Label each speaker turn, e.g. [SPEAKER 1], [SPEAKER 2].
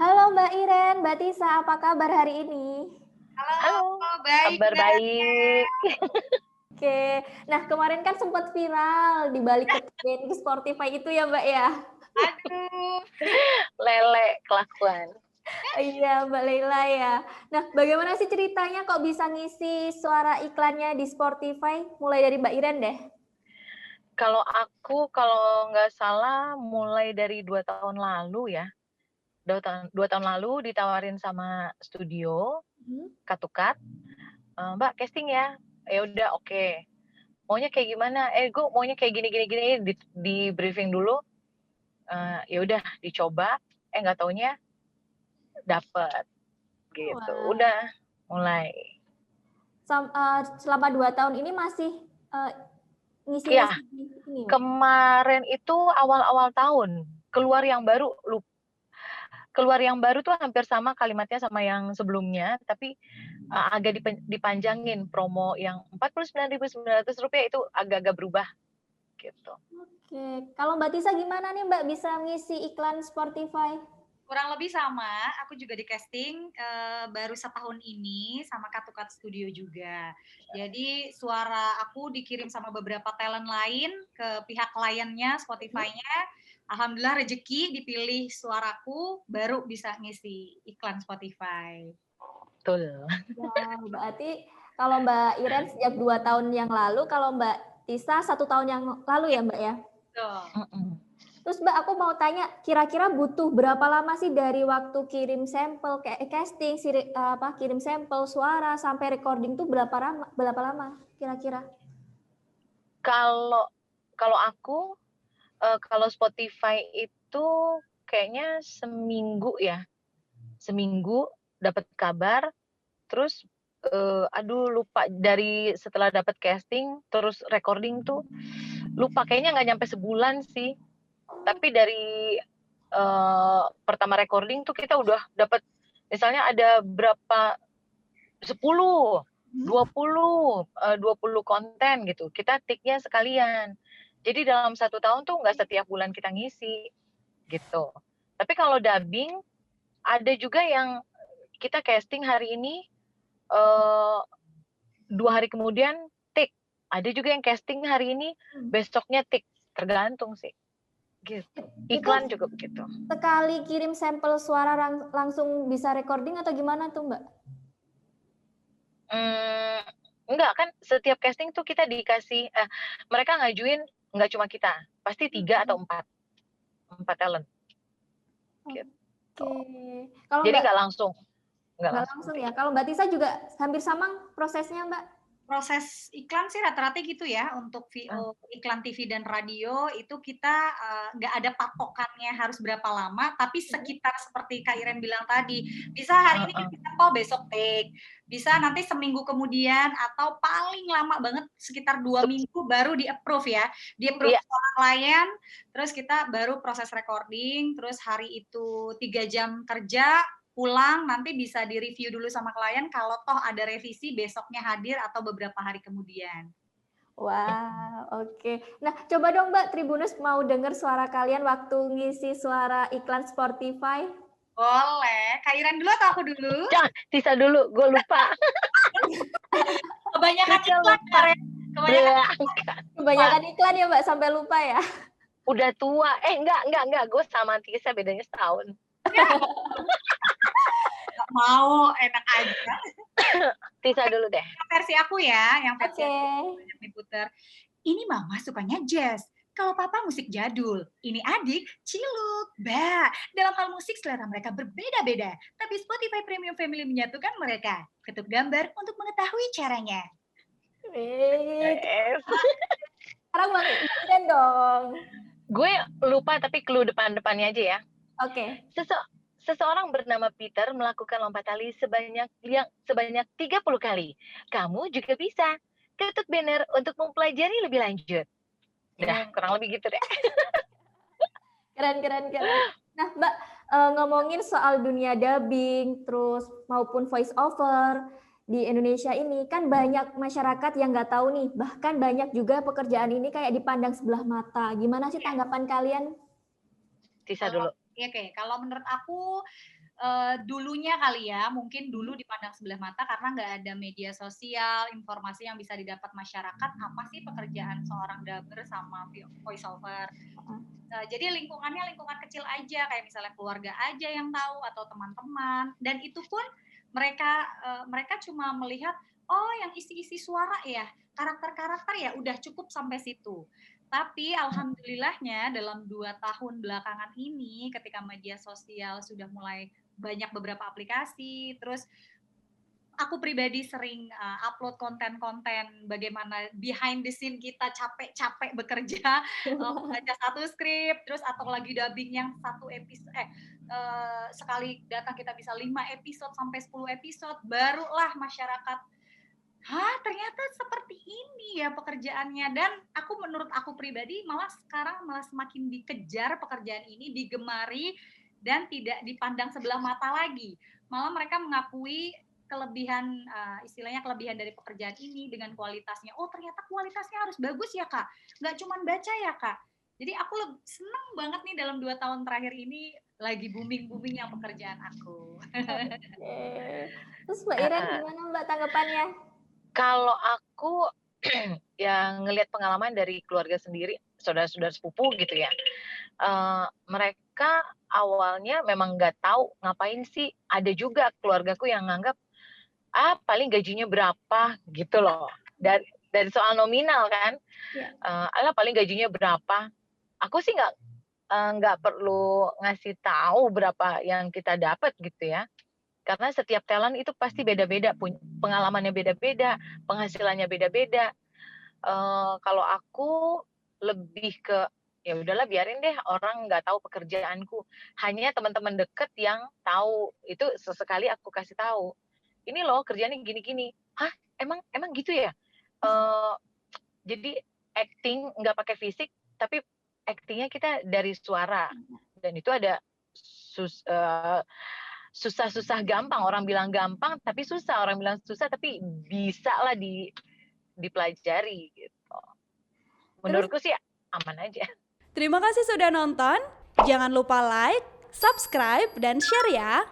[SPEAKER 1] Halo Mbak Iren, Mbak Tisa, apa kabar hari ini?
[SPEAKER 2] Halo,
[SPEAKER 3] Halo,
[SPEAKER 2] baik
[SPEAKER 3] kabar
[SPEAKER 2] Mbak.
[SPEAKER 3] baik.
[SPEAKER 1] Oke, nah kemarin kan sempat viral di balik kejadian di Spotify itu ya Mbak ya?
[SPEAKER 2] Aduh,
[SPEAKER 3] Lele kelakuan.
[SPEAKER 1] Iya Mbak Leila ya. Nah bagaimana sih ceritanya kok bisa ngisi suara iklannya di Spotify? Mulai dari Mbak Iren deh.
[SPEAKER 3] Kalau nggak salah mulai dari 2 tahun lalu ya, 2 tahun lalu ditawarin sama studio,
[SPEAKER 1] Mhm.
[SPEAKER 3] Katukat, "Mbak casting ya?" Ya udah oke. "Maunya kayak gimana?" Gue maunya kayak gini gini gini," di-briefing dulu, ya udah dicoba, nggak taunya dapet, gitu.
[SPEAKER 1] Wah,
[SPEAKER 3] Udah mulai.
[SPEAKER 1] selama 2 tahun ini masih, eee,
[SPEAKER 3] Iya,
[SPEAKER 1] ngisi-ngisi ini Mbak?
[SPEAKER 3] kemarin itu awal-awal tahun, keluar yang baru keluar yang baru tuh hampir sama kalimatnya sama yang sebelumnya, tapi, agak dipanjangin promo yang Rp49.900 itu agak-agak berubah, gitu.
[SPEAKER 1] Oke, kalau Mbak Tisa gimana nih Mbak bisa ngisi iklan Spotify?
[SPEAKER 2] kurang lebih sama, aku juga di-casting, baru setahun ini sama Katukat Studio juga. Jadi suara aku dikirim sama beberapa talent lain ke pihak kliennya, Spotify-nya, alhamdulillah rezeki dipilih suaraku, baru bisa ngisi iklan Spotify.
[SPEAKER 3] Betul.
[SPEAKER 1] Wah, berarti kalau Mbak Iren sejak 2 tahun yang lalu, kalau Mbak Tisa 1 tahun yang lalu ya, Mbak, ya?
[SPEAKER 2] Betul.
[SPEAKER 3] Mhm.
[SPEAKER 1] Terus Mbak, aku mau tanya, kira-kira butuh berapa lama sih dari waktu kirim sampel kayak casting, kirim sampel suara sampai recording tuh berapa lama kira-kira?
[SPEAKER 3] Kalau kalau aku, kalau Spotify itu kayaknya seminggu ya, seminggu dapat kabar. Terus, aduh lupa setelah dapat casting, terus recording tuh, lupa kayaknya nggak nyampe sebulan sih. Tapi dari, pertama recording tuh kita udah dapat misalnya ada berapa, 10,
[SPEAKER 2] Hmm.
[SPEAKER 3] 20 konten gitu, kita take-nya sekalian. Jadi dalam 1 tahun tuh nggak setiap bulan kita ngisi, gitu. Tapi kalau dubbing, ada juga yang kita casting hari ini, eee 2 hari kemudian take, ada juga yang casting hari ini,
[SPEAKER 1] Hmm.
[SPEAKER 3] besoknya take, tergantung sih, gitu.
[SPEAKER 1] Itu
[SPEAKER 3] Iklan juga begitu.
[SPEAKER 1] sekali kirim sampel suara langsung bisa recording atau gimana tuh, Mbak?
[SPEAKER 3] Mmm, enggak, kan setiap casting tuh kita dikasih mereka ngajuin nggak cuma kita, pasti 3 atau 4 talent, gitu.
[SPEAKER 1] Oke. Kalau
[SPEAKER 3] Jadi
[SPEAKER 1] Mbak
[SPEAKER 3] nggak
[SPEAKER 1] nggak
[SPEAKER 3] langsung
[SPEAKER 1] langsung
[SPEAKER 3] take.
[SPEAKER 1] ya? Kalau Mbak Tisa juga hampir sama prosesnya, Mbak?
[SPEAKER 2] Proses iklan sih rata-rata gitu ya, untuk
[SPEAKER 3] Mmm,
[SPEAKER 2] VO, iklan TV dan radio itu kita nggak ada patokannya harus berapa lama, tapi
[SPEAKER 1] Mhm.
[SPEAKER 2] sekitar seperti Kak Iren bilang tadi, bisa hari ini
[SPEAKER 3] heeh.
[SPEAKER 2] kita call besok take, bisa nanti seminggu kemudian atau paling lama banget sekitar 2 minggu baru di-approve ya, di-approve
[SPEAKER 3] Iya,
[SPEAKER 2] sama klien, terus kita baru proses recording, terus hari itu 3 jam kerja, pulang nanti bisa di-review dulu sama klien, kalau toh ada revisi besoknya hadir atau beberapa hari kemudian.
[SPEAKER 1] Wah, oke. Nah, coba dong Mbak, Tribunus mau denger suara kalian waktu ngisi suara iklan Spotify?
[SPEAKER 2] Boleh, Kak Iren dulu atau aku dulu?
[SPEAKER 3] jangan, Tisa dulu, gue lupa.
[SPEAKER 2] Kebanyakan
[SPEAKER 3] Tisa
[SPEAKER 2] iklan
[SPEAKER 3] lupa,
[SPEAKER 2] Kak Ren, kebanyakan
[SPEAKER 3] berangkat.
[SPEAKER 2] lupa.
[SPEAKER 1] Kebanyakan iklan ya Mbak, sampai lupa ya?
[SPEAKER 3] Udah tua, enggak, gue sama Tisa bedanya setahun.
[SPEAKER 2] Nggak mau, enak aja.
[SPEAKER 3] Tisa
[SPEAKER 2] Oke,
[SPEAKER 3] dulu deh.
[SPEAKER 2] yang versi aku ya, yang versi
[SPEAKER 1] Oke.
[SPEAKER 2] aku banyak diputer. Ini mama sukanya jazz, kalau papa musik jadul, ini adik ciluk. Bah, dalam hal musik selera mereka berbeda-beda, tapi Spotify Premium Family menyatukan mereka. Ketuk gambar untuk mengetahui caranya.
[SPEAKER 1] Wih,
[SPEAKER 3] Eh,
[SPEAKER 1] sekarang Mbak Iren dong.
[SPEAKER 3] gue lupa tapi clue depan-depannya aja ya.
[SPEAKER 1] Oke.
[SPEAKER 3] Seseorang bernama Peter melakukan lompat tali sebanyak 30 kali. Kamu juga bisa. Ketuk banner untuk mempelajari lebih lanjut. Dah,
[SPEAKER 1] Wah,
[SPEAKER 3] kurang lebih gitu deh.
[SPEAKER 1] keren keren keren. Nah, Mbak, ngomongin soal dunia dubbing, terus maupun voice over di Indonesia ini, kan banyak masyarakat yang nggak tahu nih, bahkan banyak juga pekerjaan ini kayak dipandang sebelah mata. Gimana sih tanggapan kalian?
[SPEAKER 3] Tisa
[SPEAKER 2] Kalau
[SPEAKER 3] dulu.
[SPEAKER 2] ya, oke, kalau menurut aku dulunya kali ya, mungkin dulu dipandang sebelah mata karena nggak ada media sosial, informasi yang bisa didapat masyarakat, apa sih pekerjaan seorang dubber sama voice over. Jadi lingkungannya lingkungan kecil aja, kayak misalnya keluarga aja yang tahu atau teman-teman, dan itu pun mereka cuma melihat, oh yang isi-isi suara ya, karakter-karakter ya, udah cukup sampai situ. Tapi alhamdulillahnya dalam 2 tahun belakangan ini ketika media sosial sudah mulai banyak beberapa aplikasi, terus aku pribadi sering upload konten-konten bagaimana behind the scene kita capek-capek bekerja, baca satu skrip, terus atau lagi dubbing yang satu episode, sekali datang kita bisa 5 episode sampai 10 episode, barulah masyarakat, hah ternyata seperti ini ya pekerjaannya. Dan menurut aku pribadi sekarang malah semakin dikejar pekerjaan ini, digemari, dan tidak dipandang sebelah mata lagi. Malah mereka mengakui kelebihan, istilahnya kelebihan dari pekerjaan ini dengan kualitasnya. Oh ternyata kualitasnya harus bagus ya Kak, nggak cuma baca ya Kak. Jadi aku seneng banget nih dalam 2 tahun terakhir ini lagi booming-boomingnya pekerjaan aku.
[SPEAKER 1] Terus Mbak Iren gimana Mbak tanggapannya?
[SPEAKER 3] Kalau aku yang ngelihat pengalaman dari keluarga sendiri, saudara-saudara sepupu gitu ya, mereka awalnya memang nggak tahu ngapain sih. Ada juga keluargaku yang nganggap paling gajinya berapa gitu loh, dari soal nominal kan, alah paling gajinya berapa. Aku sih nggak perlu ngasih tahu berapa yang kita dapat gitu ya, karena setiap talent itu pasti beda-beda, pengalamannya beda-beda, penghasilannya beda-beda. Kalau aku lebih ke ya udahlah biarin deh orang nggak tahu pekerjaanku, hanya teman-teman deket yang tahu. Itu sesekali aku kasih tahu, ini loh kerjanya gini-gini. Hah emang gitu ya. Jadi acting nggak pakai fisik, tapi actingnya kita dari suara, dan itu ada susah-susah gampang. Orang bilang gampang tapi susah, orang bilang susah tapi bisa lah dipelajari gitu. Menurutku sih aman aja.
[SPEAKER 4] Terima kasih sudah nonton. Jangan lupa like, subscribe, dan share ya.